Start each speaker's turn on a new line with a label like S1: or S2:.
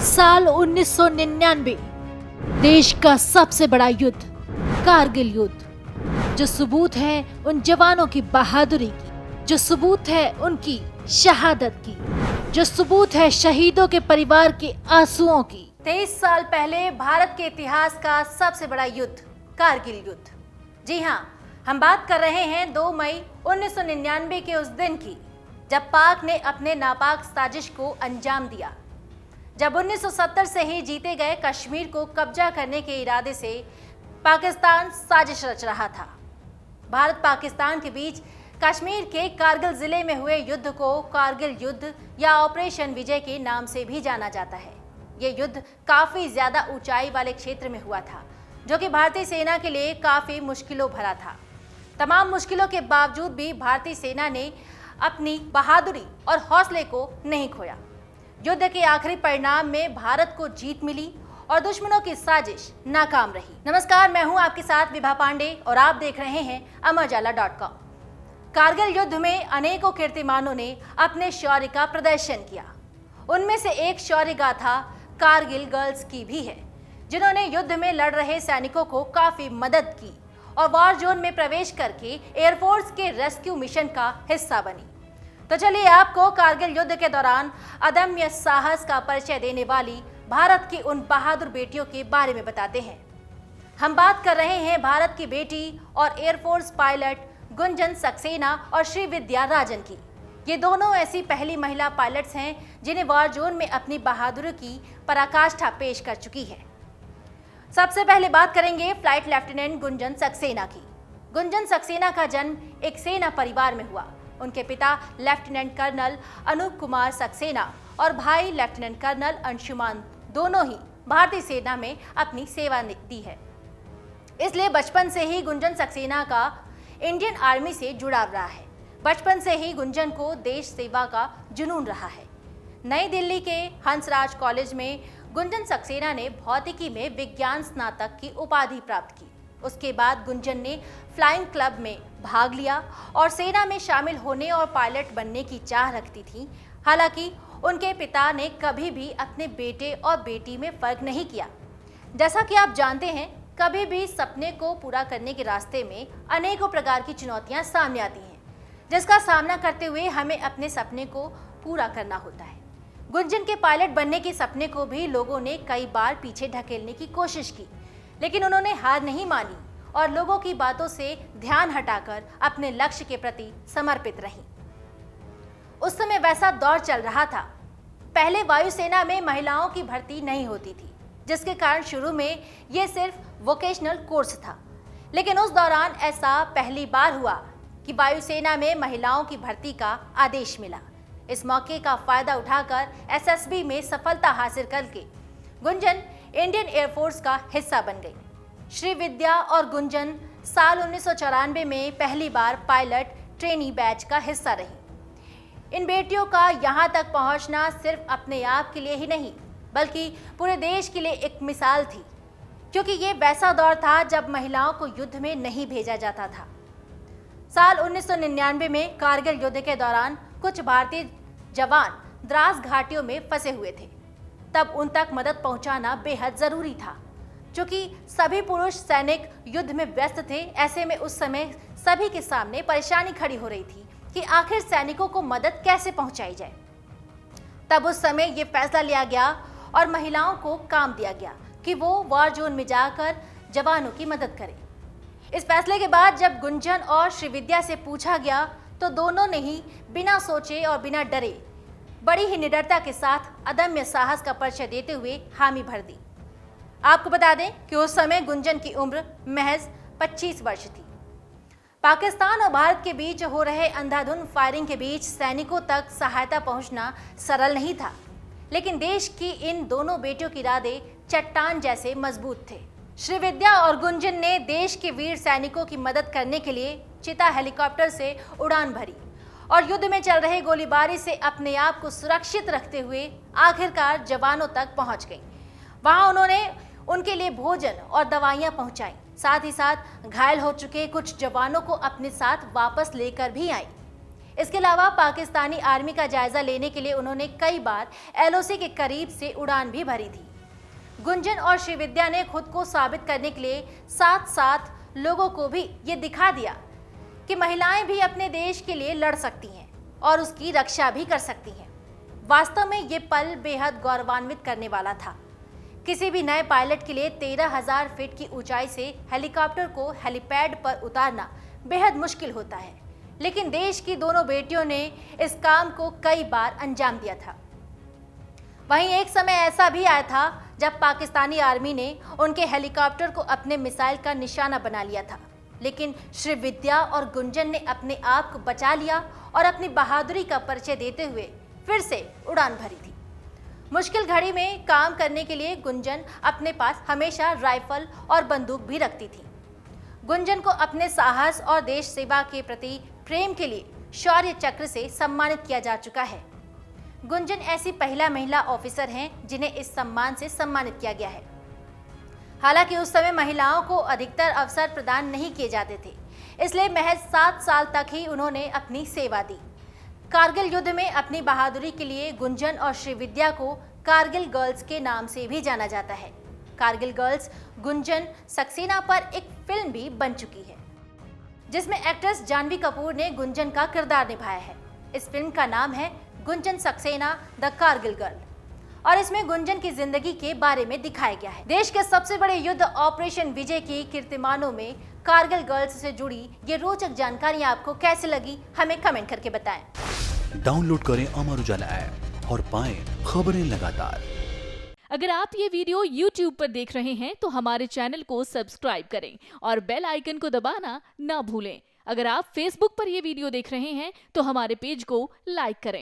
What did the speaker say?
S1: साल 1999 देश का सबसे बड़ा युद्ध कारगिल युद्ध, जो सबूत है उन जवानों की बहादुरी की, जो सबूत है उनकी शहादत की, जो सबूत है शहीदों के परिवार के आंसुओं की। 23 साल पहले भारत के इतिहास का सबसे बड़ा युद्ध कारगिल युद्ध। जी हाँ, हम बात कर रहे हैं 2 मई 1999 के उस दिन की, जब पाक ने अपने नापाक साजिश को अंजाम दिया। जब 1970 से ही जीते गए कश्मीर को कब्जा करने के इरादे से पाकिस्तान साजिश रच रहा था। भारत पाकिस्तान के बीच कश्मीर के कारगिल जिले में हुए युद्ध को कारगिल युद्ध या ऑपरेशन विजय के नाम से भी जाना जाता है। ये युद्ध काफी ज्यादा ऊंचाई वाले क्षेत्र में हुआ था, जो कि भारतीय सेना के लिए काफी मुश्किलों भरा था। तमाम मुश्किलों के बावजूद भी भारतीय सेना ने अपनी बहादुरी और हौसले को नहीं खोया। युद्ध के आखिरी परिणाम में भारत को जीत मिली और दुश्मनों की साजिश नाकाम रही। नमस्कार, मैं हूं आपके साथ विभा पांडे और आप देख रहे हैं अमरजाला.com। कारगिल युद्ध में अनेकों कीर्तिमानों ने अपने शौर्य का प्रदर्शन किया। उनमें से एक शौर्य गाथा कारगिल गर्ल्स की भी है, जिन्होंने युद्ध में लड़ रहे सैनिकों को काफी मदद की और वॉर जोन में प्रवेश करके एयरफोर्स के रेस्क्यू मिशन का हिस्सा बनी। तो चलिए आपको कारगिल युद्ध के दौरान अदम्य साहस का परिचय देने वाली भारत की उन बहादुर बेटियों के बारे में बताते हैं। हम बात कर रहे हैं भारत की बेटी और एयरफोर्स पायलट गुंजन सक्सेना और श्रीविद्या राजन की। ये दोनों ऐसी पहली महिला पायलट्स हैं जिन्हें वॉर जोन में अपनी बहादुरी की पराकाष्ठा पेश कर चुकी है। सबसे पहले बात करेंगे फ्लाइट लेफ्टिनेंट गुंजन सक्सेना की। गुंजन सक्सेना का जन्म एक सेना परिवार में हुआ। उनके पिता लेफ्टिनेंट कर्नल अनूप कुमार सक्सेना और भाई लेफ्टिनेंट कर्नल अंशुमान दोनों ही भारतीय सेना में अपनी सेवा दी है। इसलिए बचपन से ही गुंजन सक्सेना का इंडियन आर्मी से जुड़ाव रहा है। बचपन से ही गुंजन को देश सेवा का जुनून रहा है। नई दिल्ली के हंसराज कॉलेज में गुंजन सक्सेना ने भौतिकी में विज्ञान स्नातक की उपाधि प्राप्त की। उसके बाद गुंजन ने फ्लाइंग क्लब में भाग लिया और सेना में शामिल होने और पायलट बनने की चाह रखती थी। हालांकि उनके पिता ने कभी भी अपने बेटे और बेटी में फर्क नहीं किया। जैसा कि आप जानते हैं, कभी भी सपने को पूरा करने के रास्ते में अनेकों प्रकार की चुनौतियां सामने आती हैं, जिसका सामना करते हुए हमें अपने सपने को पूरा करना होता है। गुंजन के पायलट बनने के सपने को भी लोगों ने कई बार पीछे ढकेलने की कोशिश की, लेकिन उन्होंने हार नहीं मानी और लोगों की बातों से ध्यान हटाकर अपने लक्ष्य के प्रति समर्पित रहीं। उस समय वैसा दौर चल रहा था। पहले वायुसेना में महिलाओं की भर्ती नहीं होती थी, जिसके कारण शुरू में यह सिर्फ वोकेशनल कोर्स था। लेकिन उस दौरान ऐसा पहली बार हुआ कि वायुसेना में महिलाओं की भर्ती का आदेश मिला। इस मौके का फायदा उठाकर एसएसबी में सफलता हासिल करके गुंजन इंडियन एयरफोर्स का हिस्सा बन गई। श्रीविद्या और गुंजन साल 1994 में पहली बार पायलट ट्रेनी बैच का हिस्सा रही। इन बेटियों का यहाँ तक पहुँचना सिर्फ अपने आप के लिए ही नहीं, बल्कि पूरे देश के लिए एक मिसाल थी, क्योंकि ये वैसा दौर था जब महिलाओं को युद्ध में नहीं भेजा जाता था। साल 1999 में कारगिल युद्ध के दौरान कुछ भारतीय जवान द्रास घाटियों में फंसे हुए थे। तब उन तक मदद पहुंचाना बेहद जरूरी था, क्योंकि सभी पुरुष सैनिक युद्ध में व्यस्त थे। ऐसे में उस समय सभी के सामने परेशानी खड़ी हो रही थी कि आखिर सैनिकों को मदद कैसे पहुंचाई जाए। तब उस समय ये फैसला लिया गया और महिलाओं को काम दिया गया कि वो वॉर जोन में जाकर जवानों की मदद करें। इस फैसले के बाद जब गुंजन और श्रीविद्या से पूछा गया तो दोनों ने ही बिना सोचे और बिना डरे बड़ी ही निडरता के साथ अदम्य साहस का परिचय देते हुए हामी भर दी। आपको बता दें कि उस समय गुंजन की उम्र महज 25 वर्ष थी। पाकिस्तान और भारत के बीच हो रहे अंधाधुंध फायरिंग के बीच सैनिकों तक सहायता पहुंचना सरल नहीं था, लेकिन देश की इन दोनों बेटियों के इरादे चट्टान जैसे मजबूत थे। श्रीविद्या और गुंजन ने देश के वीर सैनिकों की मदद करने के लिए चिता हेलीकॉप्टर से उड़ान भरी और युद्ध में चल रहे गोलीबारी से अपने आप को सुरक्षित रखते हुए आखिरकार जवानों तक पहुंच गई। वहां उन्होंने उनके लिए भोजन और दवाइयां पहुंचाई। साथ ही साथ घायल हो चुके कुछ जवानों को अपने साथ वापस लेकर भी आई। इसके अलावा पाकिस्तानी आर्मी का जायजा लेने के लिए उन्होंने कई बार एलओसी के करीब से उड़ान भी भरी थी। गुंजन और श्रीविद्या ने खुद को साबित करने के लिए साथ साथ लोगों को भी ये दिखा दिया कि महिलाएं भी अपने देश के लिए लड़ सकती हैं और उसकी रक्षा भी कर सकती हैं। वास्तव में ये पल बेहद गौरवान्वित करने वाला था। किसी भी नए पायलट के लिए 13,000 फीट की ऊंचाई से हेलीकॉप्टर को हेलीपैड पर उतारना बेहद मुश्किल होता है, लेकिन देश की दोनों बेटियों ने इस काम को कई बार अंजाम दिया था। वहीं एक समय ऐसा भी आया था जब पाकिस्तानी आर्मी ने उनके हेलीकॉप्टर को अपने मिसाइल का निशाना बना लिया था, लेकिन श्रीविद्या और गुंजन ने अपने आप को बचा लिया और अपनी बहादुरी का परिचय देते हुए फिर से उड़ान भरी थी। मुश्किल घड़ी में काम करने के लिए गुंजन अपने पास हमेशा राइफल और बंदूक भी रखती थी। गुंजन को अपने साहस और देश सेवा के प्रति प्रेम के लिए शौर्य चक्र से सम्मानित किया जा चुका है। गुंजन ऐसी पहला महिला ऑफिसर हैं जिन्हें इस सम्मान से सम्मानित किया गया है। हालांकि उस समय महिलाओं को अधिकतर अवसर प्रदान नहीं किए जाते थे, इसलिए महज 7 साल तक ही उन्होंने अपनी सेवा दी। कारगिल युद्ध में अपनी बहादुरी के लिए गुंजन और श्रीविद्या को कारगिल गर्ल्स के नाम से भी जाना जाता है। कारगिल गर्ल्स गुंजन सक्सेना पर एक फिल्म भी बन चुकी है, जिसमें एक्ट्रेस जानवी कपूर ने गुंजन का किरदार निभाया है। इस फिल्म का नाम है गुंजन सक्सेना द कारगिल गर्ल और इसमें गुंजन की जिंदगी के बारे में दिखाया गया है। देश के सबसे बड़े युद्ध ऑपरेशन विजय की कीर्तिमानों में कारगिल गर्ल्स से जुड़ी ये रोचक जानकारियां आपको कैसे लगी, हमें कमेंट करके बताएं।
S2: डाउनलोड करें अमर उजाला ऐप और पाएं खबरें लगातार।
S3: अगर आप ये वीडियो YouTube पर देख रहे हैं तो हमारे चैनल को सब्सक्राइब करें और बेल आइकन को दबाना ना भूलें। अगर आप Facebook पर ये वीडियो देख रहे हैं तो हमारे पेज को लाइक करें।